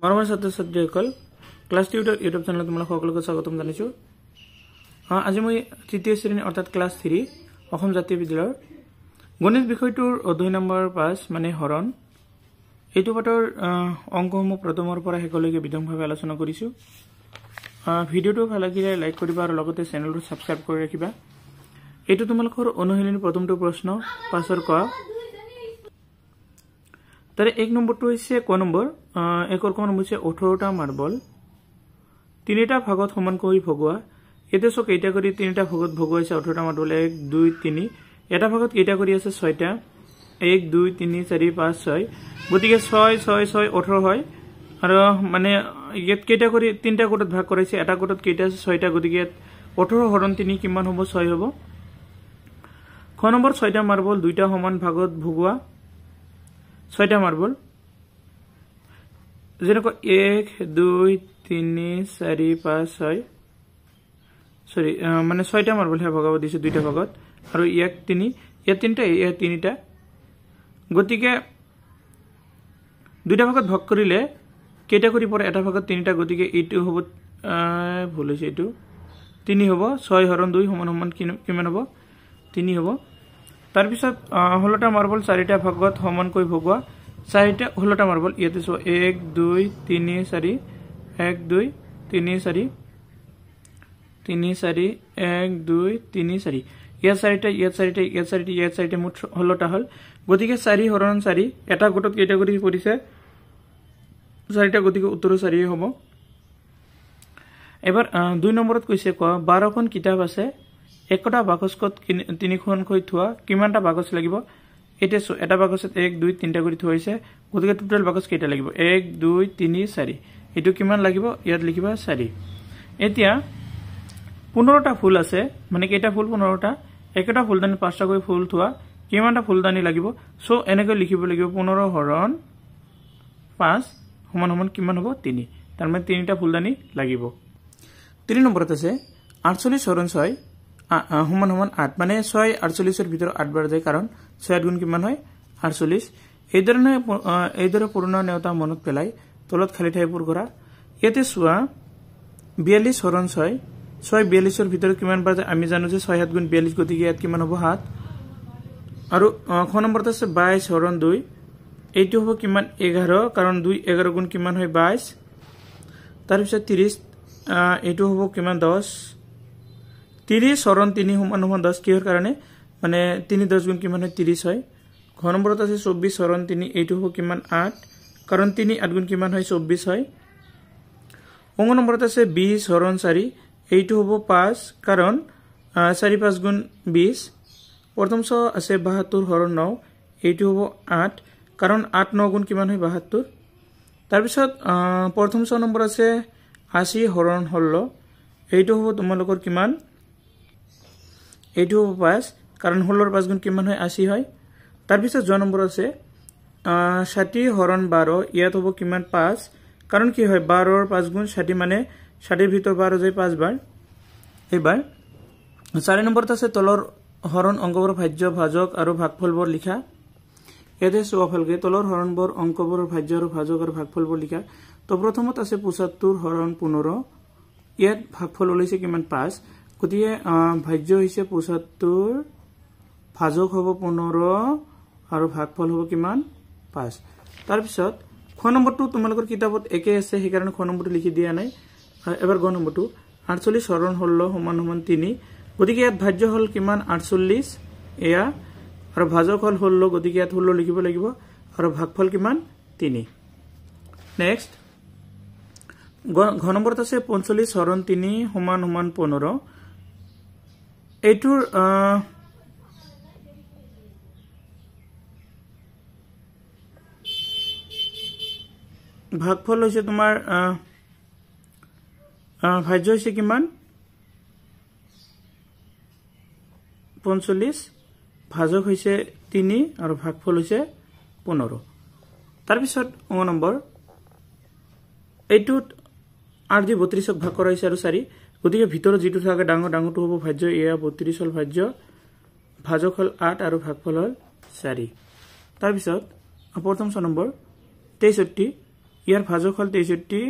মৰমৰ ছাত্ৰ-ছাত্ৰীসকল class tutor YouTube চেনেলত তোমালোক সকলোকে স্বাগতম জনাইছো। আজি মই তৃতীয় শ্ৰেণী অৰ্থাৎ ক্লাছ 3 অসম জাতীয় বিদ্যালয়ৰ গণিত বিষয়টোৰ অধ্যায় নম্বৰ 5 মানে হৰণ এইটো পাঠৰ অংকসমূহ প্ৰথমৰ পৰা শেষলৈকে বিতংভাৱে আলোচনা কৰিছো। ভিডিঅটো ভাল লাগিলে লাইক কৰিবা আৰু লগতে চেনেলটো ছাবস্ক্ৰাইব কৰি ৰাখিবা। এইটো তোমালোকৰ অনুশীলনীৰ প্ৰথমটো প্ৰশ্ন 5ৰ ক। তাৰে 1 নম্বৰটো হৈছে ক নম্বৰ। একৰ ক নম্বৰ হৈছে 18টা মাৰ্বল 3টা ভাগত সমানকৈ ভগোৱা। এতে সো কেইটা কৰি 3টা ভাগত ভগোৱাইছে 18টা মাৰ্বল 1 2 3 এটা ভাগত কেইটা কৰি আছে 6টা 1 2 3 4 5 6 গতিকে 6 6 6 18 হয় আৰু মানে ইয়াত কেইটা কৰি 3টা কোটত ভাগ কৰাইছে এটা কোটত কেইটা আছে 6টা গতিকে 18 হৰণ 3 কিমান হ'ব 6 হ'ব। খ নম্বৰ 6টা মাৰ্বল 2টা সমান ভাগত ভগোৱা 6টা মাৰ্বল যেনেকৈ 1 2 3 4 5 6 সৰি মানে 6টা মাৰ্বল হে ভগাব দিছে 2টা ভাগত আৰু ইয়াক 3 ইয়াত 3টা ইয়াত 3টা গতিকে 2টা ভাগত ভাগ কৰিলে কেইটা কৰি পৰে এটা ভাগত 3টা গতিকে এইটো হ'ব ভুল হৈছে এইটো 3 হ'ব 6 হৰণ 2 সমান সমান কিমান হ'ব 3 হ'ব। তাৰ পিছত 16টা মাৰ্বল 4টা ভাগত সমানকৈ ভগোৱা 4টা 16টা মাৰ্বল ইয়াতে 1 2 3 4 1 2 3 4 3 4 1 2 3 4 ইয়াত 4টা ইয়াত 4টা ইয়াত 4টা ইয়াত 4টা মুঠ 16টা হল গতিকে 4 হৰণ 4 এটা গোটত কেইটা কৰি পৰিছে 4টা গতিকে উত্তৰ 4 হ'ব। এবাৰ 2 নম্বৰত কৈছে ক 12খন কিতাপ আছে একটা বাকচত 3খনকৈ থোৱা কিমানটা বাকচ লাগিব এতে এটা বাকচত 1 2 3টা কৰি থৈছে গতিকে টোটাল বাকচ কেইটা লাগিব 1 2 3 4 এটো কিমান লাগিব ইয়াত লিখিবা 4। এতিয়া 15টা ফুল আছে মানে কেইটা ফুল 15টা একটা ফুলদানি 5টা কৰি ফুল থোৱা কিমানটা ফুলদানি লাগিব সো এনেকৈ লিখিব লাগিব 15 হৰণ 5 সমান সমান কিমান হ'ব 3 তাৰ মানে 3টা ফুলদানি লাগিব। 3 নম্বৰত আছে 48 হৰণ 6 সমান সমান 8 মানে 6 48 এর ভিতর 8 বার যায় কারণ 6 গুণ কিমান হয় 48 এই ধরনের পূর্ণ নেওতা মনত পেলাই তলত খালি ঠাই পূৰ কৰা। ইয়াতে চোৱা 42 হৰণ 6 6 42 এর ভিতর কিমান বার যায় আমি জানো যে 6 7 গুণ 42 গতিকে ইয়াত কিমান হ'ব 7 আৰু খ নম্বৰত আছে 22 হৰণ 2 এইটো হ'ব কিমান 11 কাৰণ 2 11 গুণ কিমান হয় 22 তাৰ পিছত 30 এইটো হ'ব কিমান 10 30 হৰণ 3 সমান সমান 10 কিহৰ কাৰণে মানে 3 10 গুণ কিমান হয় 30 হয়। ঘ নম্বৰত আছে 24 হৰণ 3 এইটো হ'ব কিমান 8 কাৰণ 3 8 গুণ কিমান হয় 24 হয়। অং নম্বৰত আছে 20 হৰণ 4 এইটো হ'ব 5 কাৰণ 4 5 গুণ 20। প্ৰথম ছ আছে 72 হৰণ 9 এইটো হ'ব 8 কাৰণ 8 9 গুণ কিমান হয় 72। তাৰ পিছত প্ৰথম ছ নম্বৰ আছে 80 হৰণ 16 এইটো হ'ব তোমালোকৰ কিমান এইটো 5 কাৰণ 16 5 গুণ কিমান হয় 80 হয়। তাৰ পিছত জ নম্বৰ আছে 60 হৰণ 12 ইয়াত হ'ব কিমান 5 কাৰণ কি হয় 12 ৰ 5 গুণ 60 মানে 60 ৰ ভিতৰ 12 যায় 5 বাৰ। এবাৰ 4 নম্বৰত আছে তলৰ হৰণ অংকবোৰ ভাজ্য ভাজক আৰু ভাগফলবোৰ লিখা। ইয়াতে চোৱা ভালকে তলৰ হৰণবোৰ অংকবোৰ ভাজ্য আৰু ভাজক আৰু ভাগফলবোৰ লিখা। তো প্ৰথমত আছে 75 হৰণ 15 ইয়াত ভাগফল ওলাইছে কিমান 5 গতিকে ভাজ্য হৈছে 75 ভাজক হ'ব 15 আৰু ভাগফল হ'ব কিমান 5। তাৰ পিছত খ নম্বৰটো তোমালোকৰ কিতাপত একে আছে সেইকাৰণে খ নম্বৰটো লিখি দিয়া নাই। এবাৰ গ নম্বৰটো 48 হৰণ 16 সমান সমান 3 গতিকে ইয়াত ভাজ্য হল কিমান 48 এয়া আৰু ভাজক হল 16 গতিকে ইয়াত 16 লিখিব লাগিব আৰু ভাগফল কিমান 3। নেক্সট ঘ নম্বৰত আছে 45 হৰণ 3 সমান সমান 15 এইটোৰ ভাগফল হৈছে তোমাৰ ভাজ্য হৈছে কিমান 45 ভাজক হৈছে 3 আৰু ভাগফল হৈছে 15। তাৰ পিছত অ নম্বৰ এইটোত 8 দি 32ক ভাগ কৰা হৈছে আৰু 4 গতিকে ভিতৰত যেটো থাকে ডাঙৰ ডাঙৰটো হ'ব ভাজ্য এয়া 32 হল ভাজ্য ভাজক হল 8 আৰু ভাগফল হল 4। তাৰ পিছত প্ৰথম ছ নম্বৰ 63 ইয়াৰ ভাজক হল 63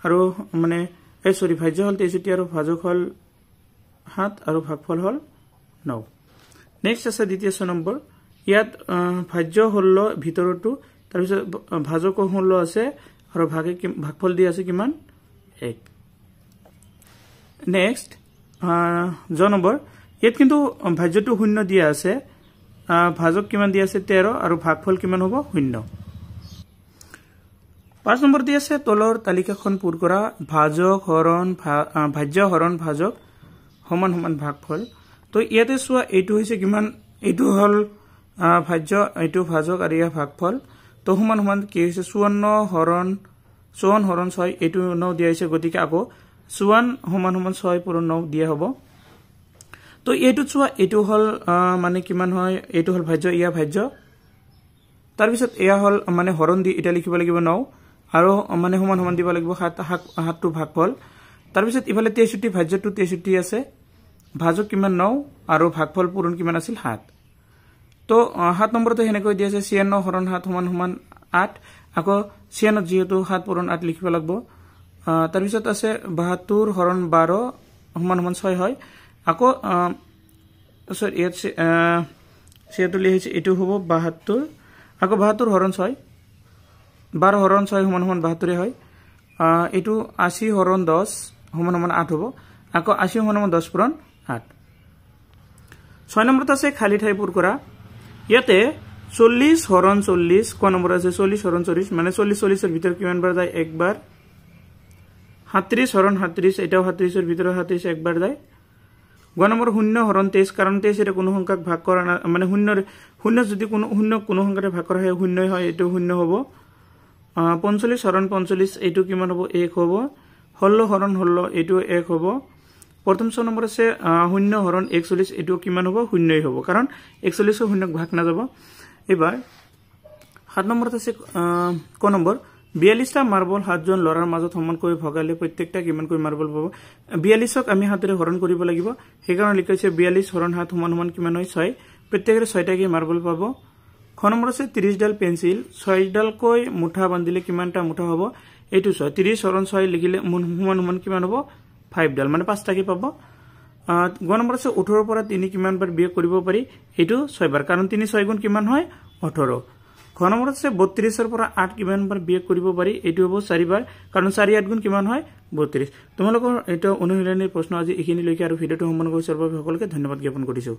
আৰু মানে ভাজ্য হল 63 আৰু ভাজক হল 7 আৰু ভাগফল হল 9 নেক্সট আছে দ্বিতীয় 6 নম্বৰ ইয়াত ভাজ্য হল ভিতৰটো তাৰ পিছত ভাজক হল আছে আৰু ভাগফল দি আছে কিমান 1 নেক্সট জ নম্বৰ ইয়াত কিন্তু ভাজ্যটো শূন্য দিয়া আছে ভাজক কিমান দিয়া আছে 13 আৰু ভাগফল কিমান হ'ব 0 5 নম্বৰ দি আছে তলৰ তালিকাখন পূৰ কৰা ভাজক হৰণ ভাজ্য হৰণ ভাজক সমান সমান ভাগফল তো ইয়াতে চোৱা এইটো হৈছে কিমান এইটো হল ভাজ্য এইটো ভাজক আৰু ইয়া ভাগফল তো সমান সমান কি হৈছে 54 হৰণ 6 এইটো 9 দিয়া হৈছে গতিকে আকৌ 54 সমান সমান 6 পূৰণ 9 দিয়া হ'ব তো এইটো চোৱা এইটো হল মানে কিমান হয় এইটো হল ভাজ্য ইয়া ভাজ্য তাৰ পিছত এয়া হল মানে হৰণ দি এটা লিখিব লাগিব 9 আৰু মানে সমান সমান দিব লাগিব 7 টো ভাগফল তাৰ পিছত ইফালে 63 ভাজ্যটো 63 আছে ভাজক কিমান 9 আৰু ভাগফল পূৰণ কিমান আছিল 7 তো 7 নম্বৰতে হেনেকৈ দি আছে 96 হৰণ 7 সমান সমান 8 আকৌ 96 যেহেতু 7 পূৰণ 8 লিখিব লাগিব তাৰ পিছত আছে 72 হৰণ 12 সমান সমান 6 হয় আকৌ সৰি ইয়াত সেটো লিখিছে এটো হ'ব 72 আকৌ 72 হৰণ 6 12 হৰণ 6 সমান সমান 72 হয় এটো 80 হৰণ 10 সমান সমান 8 হ'ব আকৌ 80 সমান সমান 10 পূৰণ 8 6 নম্বৰত আছে খালি ঠাই পূৰ কৰা ইয়াতে 40 হৰণ 40 কোন নম্বৰ আছে 40 হৰণ 40 মানে 40 এর ভিতর কিমান বার যায় একবার 37 হরণ 37 এটাও 37 এর ভিতর 37 একবার যায় গ নম্বর 0 হরণ 23 কারণ 23 এর কোনো সংখ্যাক ভাগ করা না মানে 0 যদি কোনো সংখ্যাতে ভাগ করা হয় 0 হয় এটো 0 হবে 45 হরণ 45 এটো কিমান হবে 1 হবে 16 হরণ 16 এটো 1 হবে প্রথম নম্বর আছে 0 হরণ 41 এটো কিমান হবে 0ই হবে কারণ 41 এর 0 ভাগ না যাব এবার 7 নম্বৰত আছে ক নম্বৰ 42টা মাৰ্বল 7 জন লৰাৰ মাজত সমানকৈ ভগালে প্ৰত্যেকটা কিমানকৈ মাৰ্বল পাব 42ক আমি হাতেৰে হৰণ কৰিব লাগিব হেকাৰণে লিখাইছে 42 হৰণ 7 সমান সমান কিমান হয় 6 প্ৰত্যেকৰে 6টা কি মাৰ্বল পাব খ নম্বৰ আছে 30 ডাল পেন্সিল 6 ডালকৈ মুঠা বান্ধিলে কিমানটা মুঠা হ'ব এইটো 30 হৰণ 6 লিখিলে সমান সমান কিমান হ'ব 5 ডাল মানে 5টা কি পাব গ নম্বৰ আছে 18 পৰা 3 কিমান বাৰ বিয়োগ কৰিব পাৰি এইটো 6 বাৰ কাৰণ 3 6 গুণ কিমান হয় 18 খ নম্বৰ আছে 32 এৰ পৰা 8 কিমান বাৰ বিয়োগ কৰিব পাৰি এইটো হ'ব 4 বাৰ কাৰণ 4 8 গুণ কিমান হয় 32 তোমালোকৰ এটা অনুশীলনীৰ প্ৰশ্ন আজি এখিনি লৈকে আৰু ভিডিওটো সম্পূৰ্ণ কৰি সকলোকে ধন্যবাদ জ্ঞাপন কৰিছো